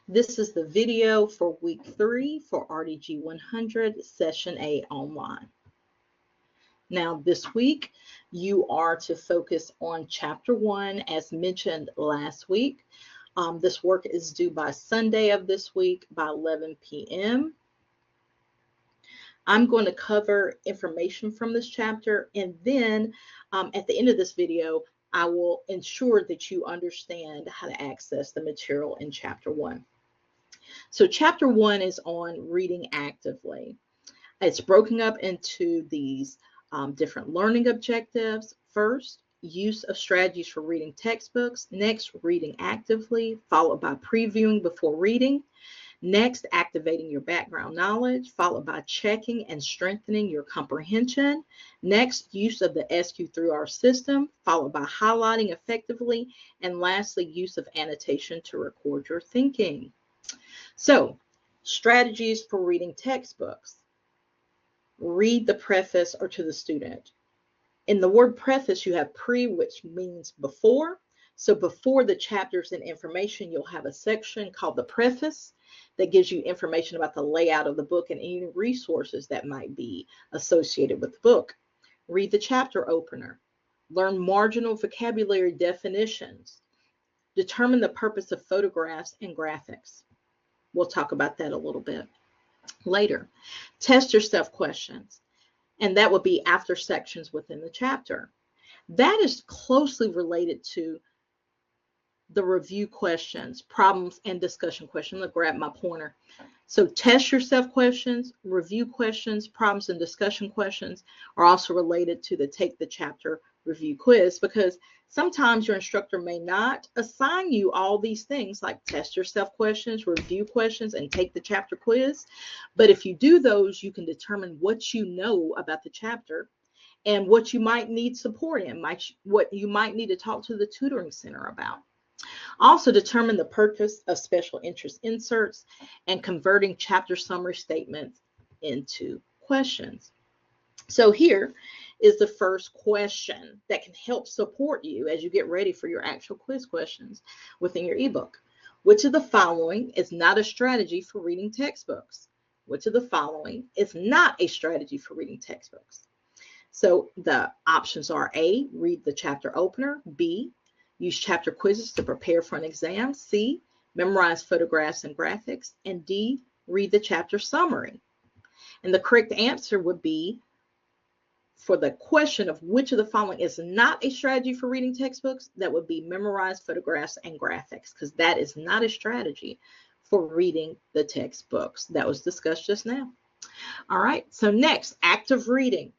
This is the video for week 3 for RDG 100 session A online. Now this week you are to focus on chapter 1 as mentioned last week. This work is due by Sunday of this week by 11 p.m. I'm going to cover information from this chapter, and then at the end of this video, I will ensure that you understand how to access the material in chapter 1. So chapter 1 is on reading actively. It's broken up into these different learning objectives. First, use of strategies for reading textbooks. Next, reading actively, followed by previewing before reading. Next, activating your background knowledge, followed by checking and strengthening your comprehension. Next, use of the SQ3R system, followed by highlighting effectively. And lastly, use of annotation to record your thinking. So, strategies for reading textbooks. Read the preface or to the student. In the word preface, you have pre, which means before. So before the chapters and information, you'll have a section called the preface that gives you information about the layout of the book and any resources that might be associated with the book. Read the chapter opener. Learn marginal vocabulary definitions. Determine the purpose of photographs and graphics. We'll talk about that a little bit later. Test yourself questions, and that would be after sections within the chapter. That is closely related to the review questions, problems, and discussion questions. I'm going to grab my pointer. So test yourself questions, review questions, problems, and discussion questions are also related to the take the chapter review quiz, because sometimes your instructor may not assign you all these things like test yourself questions, review questions, and take the chapter quiz. But if you do those, you can determine what you know about the chapter and what you might need support in, what you might need to talk to the tutoring center about. Also, determine the purpose of special interest inserts and converting chapter summary statements into questions. So here is the first question that can help support you as you get ready for your actual quiz questions within your ebook. Which of the following is not a strategy for reading textbooks? Which of the following is not a strategy for reading textbooks? So the options are A, read the chapter opener, B, use chapter quizzes to prepare for an exam, C, memorize photographs and graphics, and D, read the chapter summary. And the correct answer would be, for the question of which of the following is not a strategy for reading textbooks, that would be memorize photographs and graphics, because that is not a strategy for reading the textbooks that was discussed just now. All right, so next, active reading.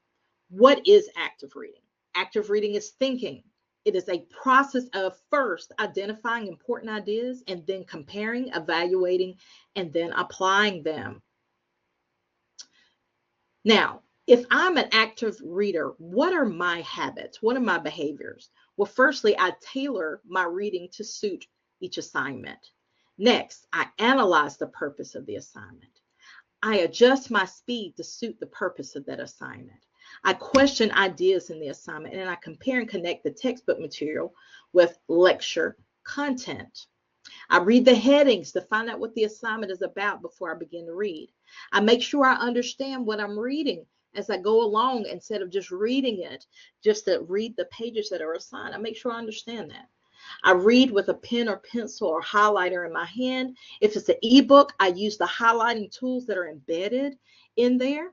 What is active reading? Active reading is thinking. It is a process of first identifying important ideas and then comparing, evaluating, and then applying them. Now, if I'm an active reader, what are my habits? What are my behaviors? Well, firstly, I tailor my reading to suit each assignment. Next, I analyze the purpose of the assignment. I adjust my speed to suit the purpose of that assignment. I question ideas in the assignment, and I compare and connect the textbook material with lecture content. I read the headings to find out what the assignment is about before I begin to read. I make sure I understand what I'm reading as I go along instead of just reading it, just to read the pages that are assigned. I make sure I understand that. I read with a pen or pencil or highlighter in my hand. If it's an ebook, I use the highlighting tools that are embedded in there.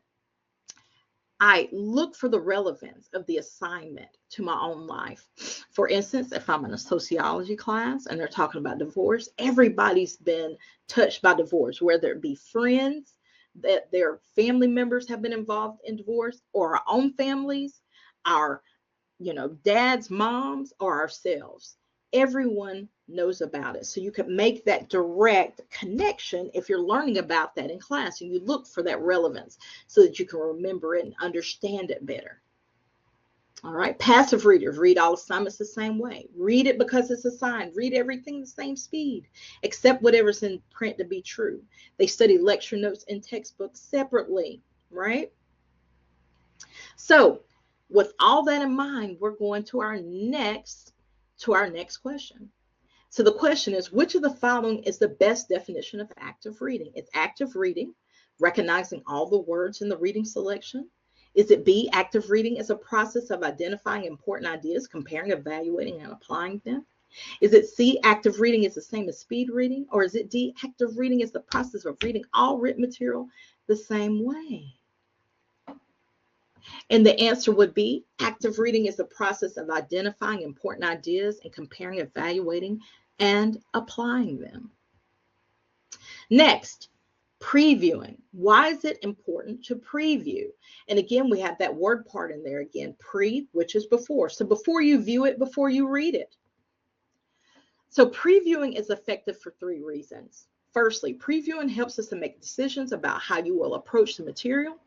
I look for the relevance of the assignment to my own life. For instance, if I'm in a sociology class and they're talking about divorce, everybody's been touched by divorce, whether it be friends, that their family members have been involved in divorce, or our own families, our, dads, moms, or ourselves. Everyone knows about it. So you can make that direct connection if you're learning about that in class, and you look for that relevance so that you can remember it and understand it better. All right, passive readers read all assignments the same way. Read it because it's assigned. Read everything the same speed, except whatever's in print to be true. They study lecture notes and textbooks separately, right? So with all that in mind, we're going to our next question. So the question is, which of the following is the best definition of active reading? It's active reading, recognizing all the words in the reading selection. Is it B, active reading is a process of identifying important ideas, comparing, evaluating, and applying them? Is it C, active reading is the same as speed reading? Or is it D, active reading is the process of reading all written material the same way? And the answer would be active reading is the process of identifying important ideas and comparing, evaluating, and applying them. Next, previewing. Why is it important to preview? And again, we have that word part in there again, pre, which is before. So before you view it, before you read it. So previewing is effective for 3 reasons. Firstly, previewing helps us to make decisions about how you will approach the material.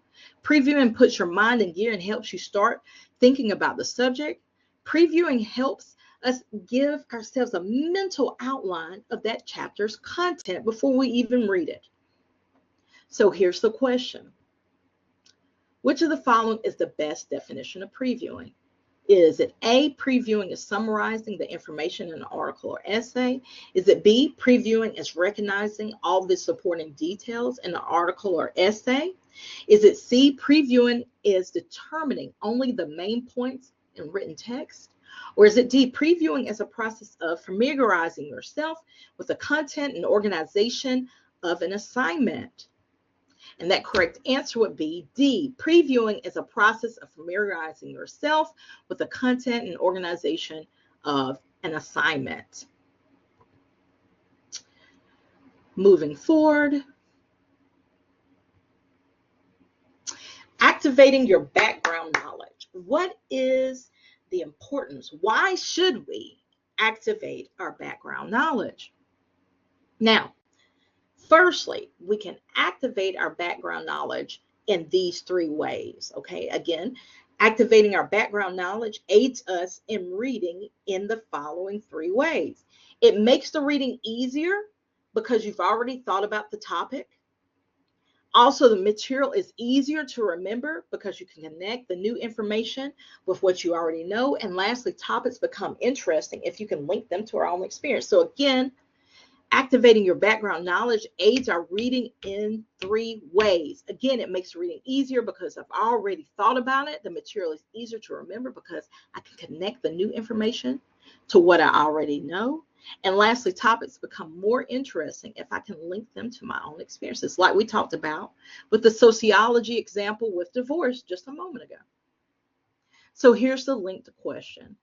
Previewing puts your mind in gear and helps you start thinking about the subject. Previewing helps us give ourselves a mental outline of that chapter's content before we even read it. So here's the question. Which of the following is the best definition of previewing? Is it A, previewing is summarizing the information in an article or essay? Is it B, previewing is recognizing all the supporting details in an article or essay? Is it C, previewing is determining only the main points in written text? Or is it D, previewing is a process of familiarizing yourself with the content and organization of an assignment? And that correct answer would be D. Previewing is a process of familiarizing yourself with the content and organization of an assignment. Moving forward. Activating your background knowledge. What is the importance? Why should we activate our background knowledge? Now, firstly, we can activate our background knowledge in these 3 ways, okay? Again, activating our background knowledge aids us in reading in the following 3 ways. It makes the reading easier because you've already thought about the topic. Also, the material is easier to remember because you can connect the new information with what you already know. And lastly, topics become interesting if you can link them to our own experience. So again, activating your background knowledge aids our reading in 3 ways. Again, it makes reading easier because I've already thought about it. The material is easier to remember because I can connect the new information to what I already know. And lastly, topics become more interesting if I can link them to my own experiences, like we talked about with the sociology example with divorce just a moment ago. So here's the linked question.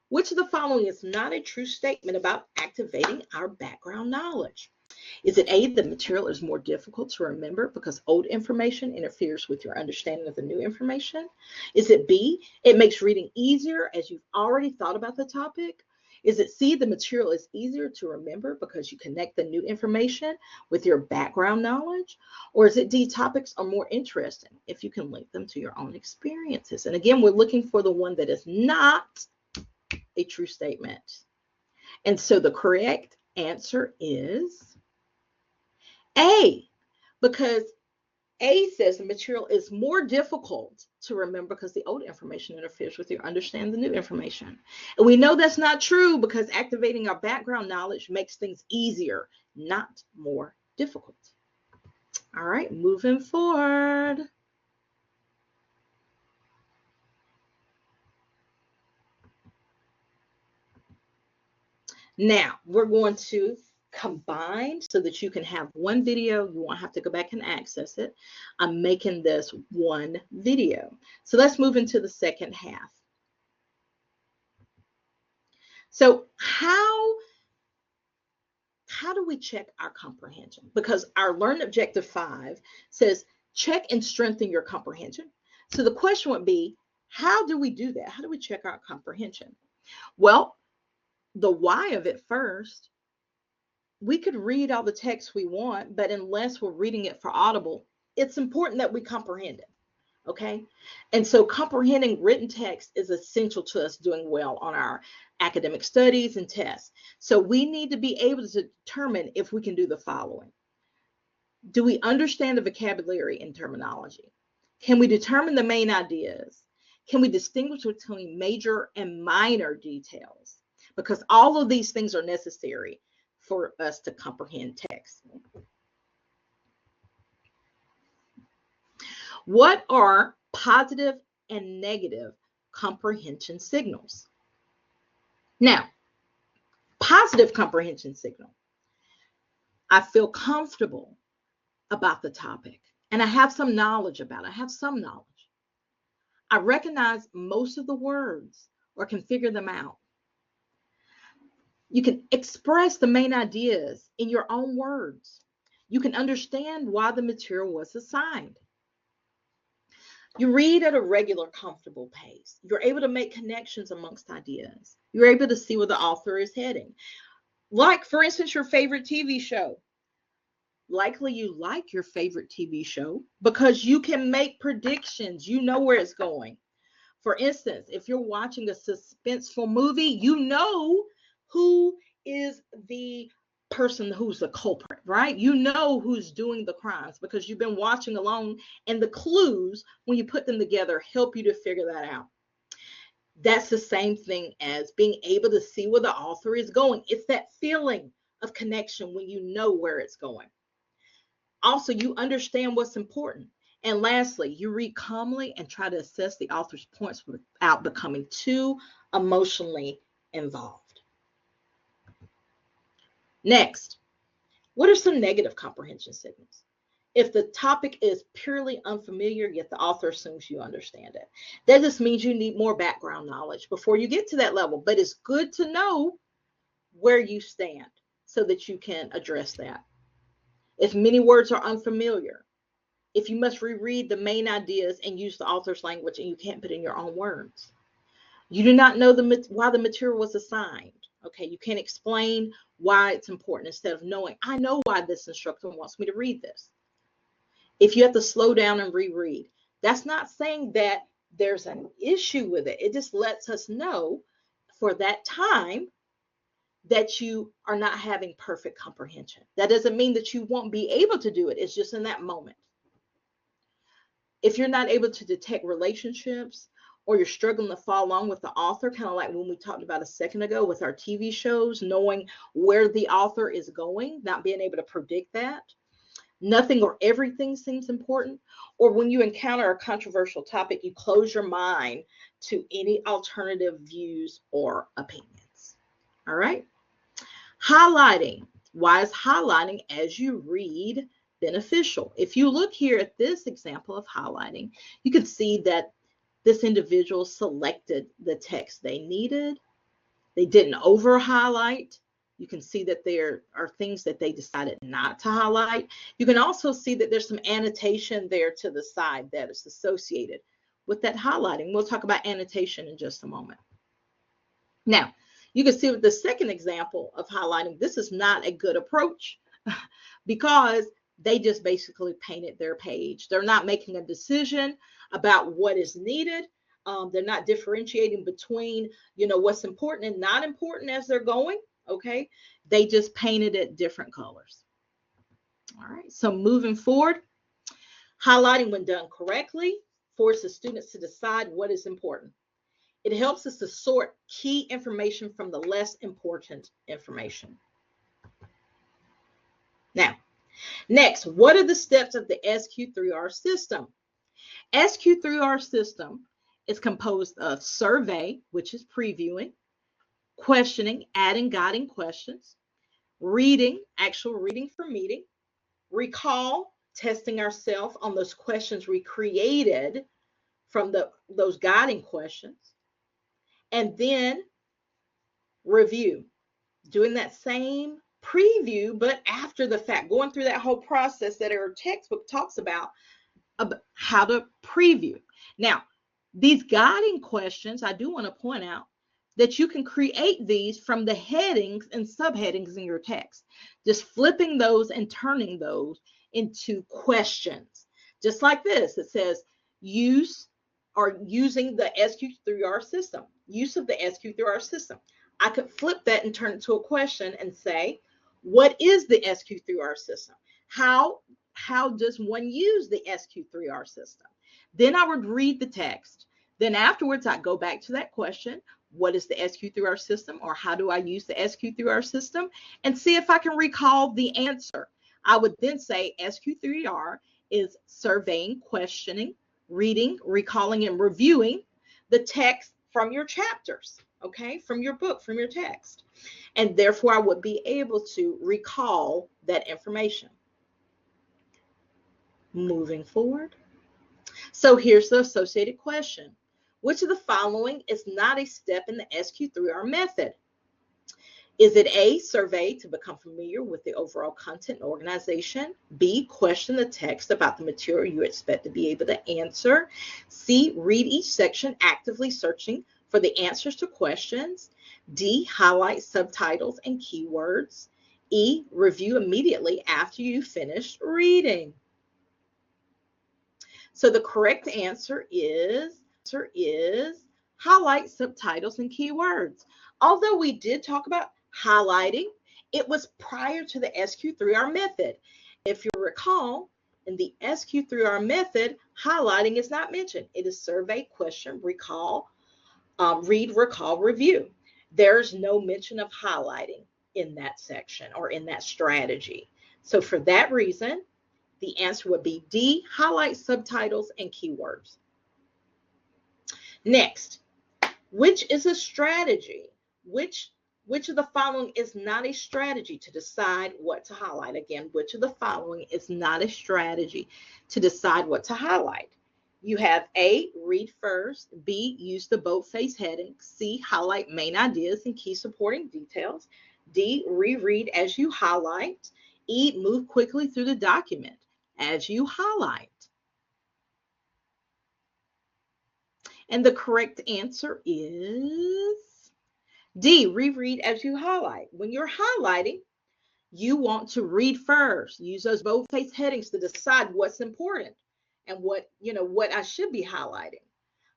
Which of the following is not a true statement about activating our background knowledge? Is it A, the material is more difficult to remember because old information interferes with your understanding of the new information? Is it B, it makes reading easier as you've already thought about the topic? Is it C, the material is easier to remember because you connect the new information with your background knowledge? Or is it D, topics are more interesting if you can link them to your own experiences? And again, we're looking for the one that is not a true statement. And so the correct answer is A, because A says the material is more difficult to remember because the old information interferes with your understanding the new information. And we know that's not true because activating our background knowledge makes things easier, not more difficult. All right, moving forward. Now, we're going to combine so that you can have one video. You won't have to go back and access it. I'm making this one video. So let's move into the second half. So how do we check our comprehension? Because our Learn Objective 5 says check and strengthen your comprehension. So the question would be, how do we do that? How do we check our comprehension? Well, the why of it first, we could read all the text we want, but unless we're reading it for Audible, it's important that we comprehend it, okay? And so comprehending written text is essential to us doing well on our academic studies and tests. So we need to be able to determine if we can do the following. Do we understand the vocabulary and terminology? Can we determine the main ideas? Can we distinguish between major and minor details? because all of these things are necessary for us to comprehend text. What are positive and negative comprehension signals? Now, positive comprehension signal. I feel comfortable about the topic and I have some knowledge about it. I have some knowledge. I recognize most of the words or can figure them out. You can express the main ideas in your own words. You can understand why the material was assigned. You read at a regular, comfortable pace. You're able to make connections amongst ideas. You're able to see where the author is heading. Like, for instance, your favorite TV show. Likely you like your favorite TV show because you can make predictions. You know where it's going. For instance, if you're watching a suspenseful movie, you know who is the person who's the culprit, right? You know who's doing the crimes because you've been watching along, and the clues, when you put them together, help you to figure that out. That's the same thing as being able to see where the author is going. It's that feeling of connection when you know where it's going. Also, you understand what's important. And lastly, you read calmly and try to assess the author's points without becoming too emotionally involved. Next, what are some negative comprehension signals? If the topic is purely unfamiliar, yet the author assumes you understand it. That just means you need more background knowledge before you get to that level. But it's good to know where you stand so that you can address that. If many words are unfamiliar, if you must reread the main ideas and use the author's language and you can't put in your own words. You do not know why the material was assigned. Okay, you can't explain why it's important instead of knowing, I know why this instructor wants me to read this. If you have to slow down and reread, that's not saying that there's an issue with it. It just lets us know for that time that you are not having perfect comprehension. That doesn't mean that you won't be able to do it. It's just in that moment. If you're not able to detect relationships or you're struggling to follow along with the author, kind of like when we talked about a second ago with our TV shows, knowing where the author is going, not being able to predict that, nothing or everything seems important, or when you encounter a controversial topic, you close your mind to any alternative views or opinions. All right. Highlighting. Why is highlighting as you read beneficial? If you look here at this example of highlighting, you can see that this individual selected the text they needed. They didn't over highlight. You can see that there are things that they decided not to highlight. You can also see that there's some annotation there to the side that is associated with that highlighting. We'll talk about annotation in just a moment. Now, you can see with the second example of highlighting, this is not a good approach because they just basically painted their page. They're not making a decision about what is needed. They're not differentiating between, what's important and not important as they're going. Okay. They just painted it different colors. All right. So moving forward, highlighting when done correctly forces students to decide what is important. It helps us to sort key information from the less important information. Now, next, what are the steps of the SQ3R system? SQ3R system is composed of survey, which is previewing, questioning, adding, guiding questions, reading, actual reading for meeting, recall, testing ourselves on those questions we created from those guiding questions, and then review, doing that same preview, but after the fact, going through that whole process that our textbook talks about how to preview. Now, these guiding questions, I do want to point out that you can create these from the headings and subheadings in your text, just flipping those and turning those into questions. Just like this, it says use or using the SQ3R system, use of the SQ3R system. I could flip that and turn it to a question and say, what is the SQ3R system? How does one use the SQ3R system? Then I would read the text. Then afterwards, I go back to that question. what is the SQ3R system, or how do I use the SQ3R system, and see if I can recall the answer. I would then say SQ3R is surveying, questioning, reading, recalling, and reviewing the text from your chapters, okay, from your book, from your text. And therefore, I would be able to recall that information. Moving forward. So here's the associated question. Which of the following is not a step in the SQ3R method? Is it A, survey to become familiar with the overall content and organization? B, question the text about the material you expect to be able to answer? C, read each section actively searching for the answers to questions? D, highlight subtitles and keywords? E, review immediately after you finish reading. So the correct answer is highlight subtitles and keywords. Although we did talk about highlighting, it was prior to the SQ3R method. If you recall, in the SQ3R method, highlighting is not mentioned. It is survey, question, recall, read, recall, review. There's no mention of highlighting in that section or in that strategy. So for that reason, the answer would be D, highlight subtitles and keywords. Next, which is a strategy? Which of the following is not a strategy to decide what to highlight? Again, which of the following is not a strategy to decide what to highlight? You have A, read first, B, use the boldface heading, C, highlight main ideas and key supporting details, D, reread as you highlight, E, move quickly through the document as you highlight. And the correct answer is D, reread as you highlight. When you're highlighting, you want to read first. Use those boldface headings to decide what's important and what I should be highlighting.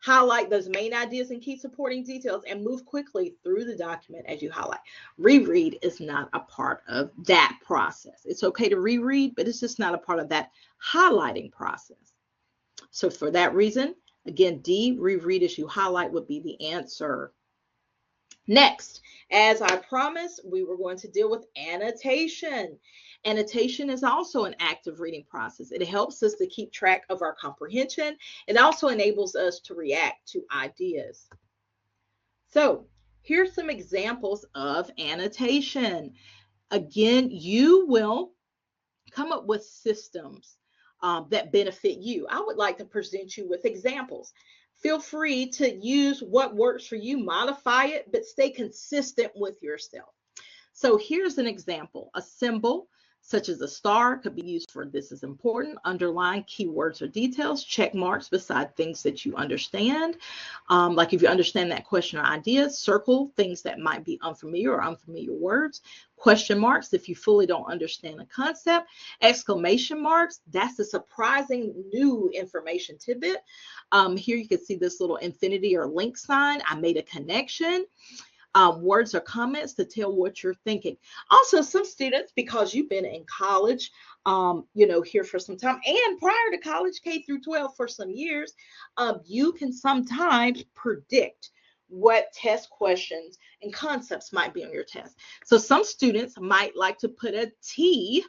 Highlight those main ideas and key supporting details and move quickly through the document as you highlight. Reread is not a part of that process. It's okay to reread, but it's just not a part of that highlighting process. So for that reason, again, D, reread as you highlight would be the answer. Next, as I promised, we were going to deal with annotation. Annotation is also an active reading process. It helps us to keep track of our comprehension. It also enables us to react to ideas. So here's some examples of annotation. Again, you will come up with systems that benefit you. I would like to present you with examples. Feel free to use what works for you, modify it, but stay consistent with yourself. So here's an example. A symbol such as a star could be used for this is important, underline keywords or details, check marks beside things that you understand. Like if you understand that question or idea, circle things that might be unfamiliar or unfamiliar words. Question marks if you fully don't understand a concept. Exclamation marks, that's a surprising new information tidbit. Here you can see this little infinity or link sign. I made a connection. Words or comments to tell what you're thinking. Also, some students, because you've been in college, here for some time, and prior to college, K through 12 for some years, you can sometimes predict what test questions and concepts might be on your test. So some students might like to put a T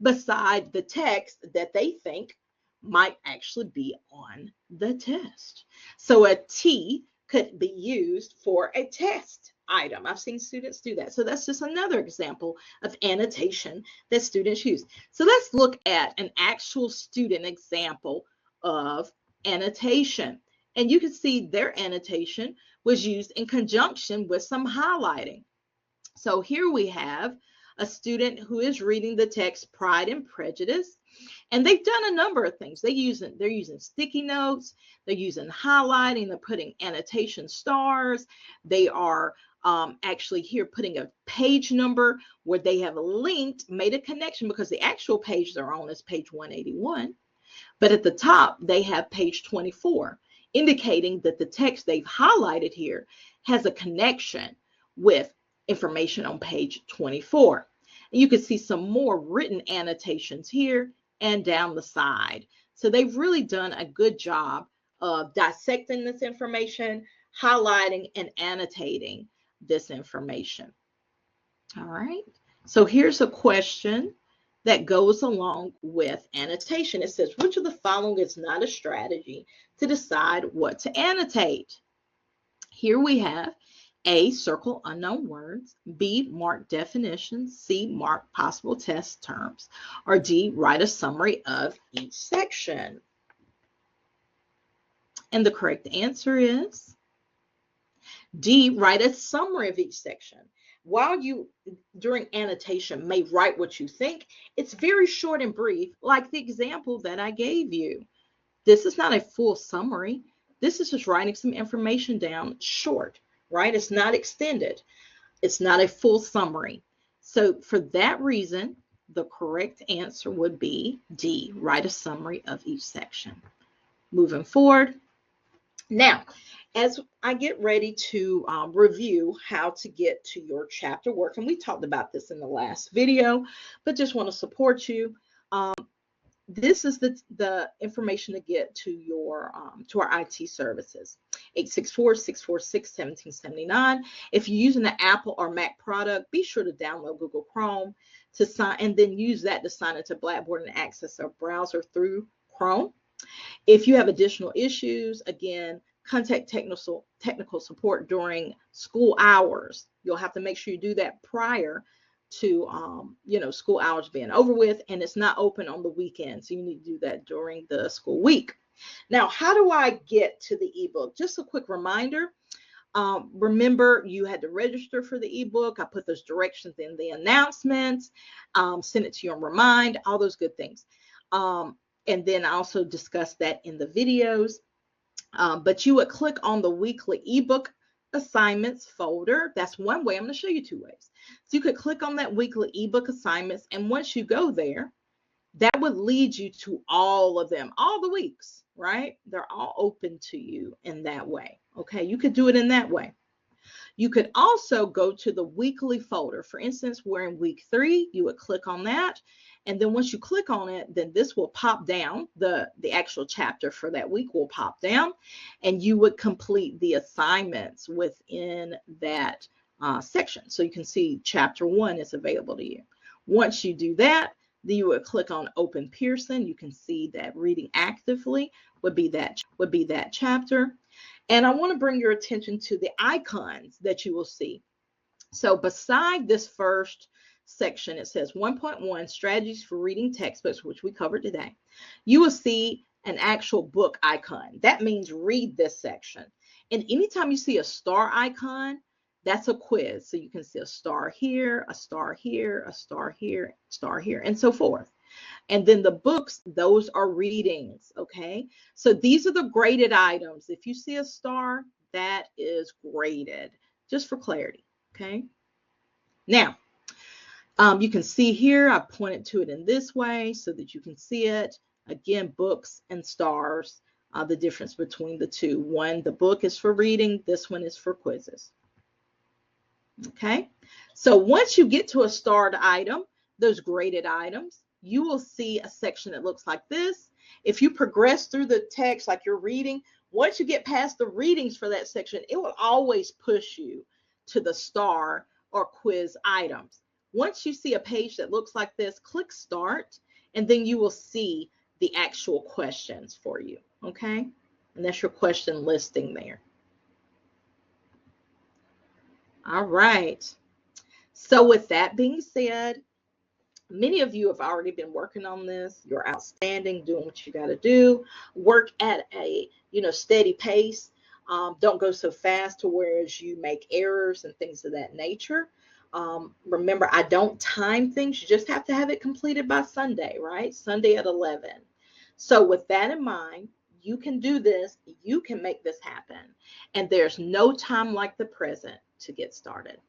beside the text that they think might actually be on the test. So a T could be used for a test item. I've seen students do that. So that's just another example of annotation that students use. So let's look at an actual student example of annotation. And you can see their annotation was used in conjunction with some highlighting. So here we have a student who is reading the text Pride and Prejudice, and they've done a number of things. They're using sticky notes, they're using highlighting, they're putting annotation stars, they are actually here putting a page number where they have made a connection, because the actual page they're on is page 181, but at the top they have page 24, indicating that the text they've highlighted here has a connection with information on page 24. And you can see some more written annotations here and down the side. So they've really done a good job of dissecting this information, highlighting and annotating this information. All right. So here's a question that goes along with annotation. It says, which of the following is not a strategy to decide what to annotate? Here we have A, circle unknown words, B, mark definitions, C, mark possible test terms, or D, write a summary of each section. And the correct answer is D, write a summary of each section. While you, during annotation, may write what you think, it's very short and brief, like the example that I gave you. This is not a full summary. This is just writing some information down short, right? It's not extended. It's not a full summary. So for that reason, the correct answer would be D, write a summary of each section. Moving forward. Now, as I get ready to review how to get to your chapter work, and we talked about this in the last video, but just want to support you. This is the information to get to your to our IT services. 864-646-1779. If you're using an Apple or Mac product, be sure to download Google Chrome to sign, and then use that to sign into Blackboard and access our browser through Chrome. If you have additional issues, again, contact technical support during school hours. You'll have to make sure you do that prior to school hours being over with, and it's not open on the weekend, so you need to do that during the school week. Now, how do I get to the ebook? Just a quick reminder. Remember, you had to register for the ebook. I put those directions in the announcements, send it to you on Remind, all those good things. And then I also discussed that in the videos. But you would click on the weekly ebook assignments folder. That's one way. I'm going to show you two ways. So you could click on that weekly ebook assignments, and once you go there, that would lead you to all of them, all the weeks, right? They're all open to you in that way. Okay, you could do it in that way. You could also go to the weekly folder. For instance, we're in week 3. You would click on that. And then once you click on it, then this will pop down. The actual chapter for that week will pop down, and you would complete the assignments within that section. So you can see chapter 1 is available to you. Once you do that, then you would click on Open Pearson. You can see that reading actively would be that chapter. And I want to bring your attention to the icons that you will see. So beside this first section, it says 1.1 strategies for reading textbooks, which we covered today. You will see an actual book icon. That means read this section. And anytime you see a star icon, that's a quiz. So you can see a star here, a star here, a star here, star here, and so forth. And then the books, those are readings, okay? So these are the graded items. If you see a star, that is graded, just for clarity, okay? Now, you can see here, I pointed to it in this way so that you can see it. Again, books and stars, the difference between the two. One, the book is for reading. This one is for quizzes. Okay, so once you get to a starred item, those graded items, you will see a section that looks like this. If you progress through the text like you're reading, once you get past the readings for that section, it will always push you to the star or quiz items. Once you see a page that looks like this, click Start, and then you will see the actual questions for you, okay? And that's your question listing there. All right. So with that being said, many of you have already been working on this. You're outstanding, doing what you got to do. Work at a steady pace. Don't go so fast to whereas you make errors and things of that nature. Remember, I don't time things. You just have to have it completed by Sunday, right? Sunday at 11. So with that in mind, you can do this. You can make this happen. And there's no time like the present to get started.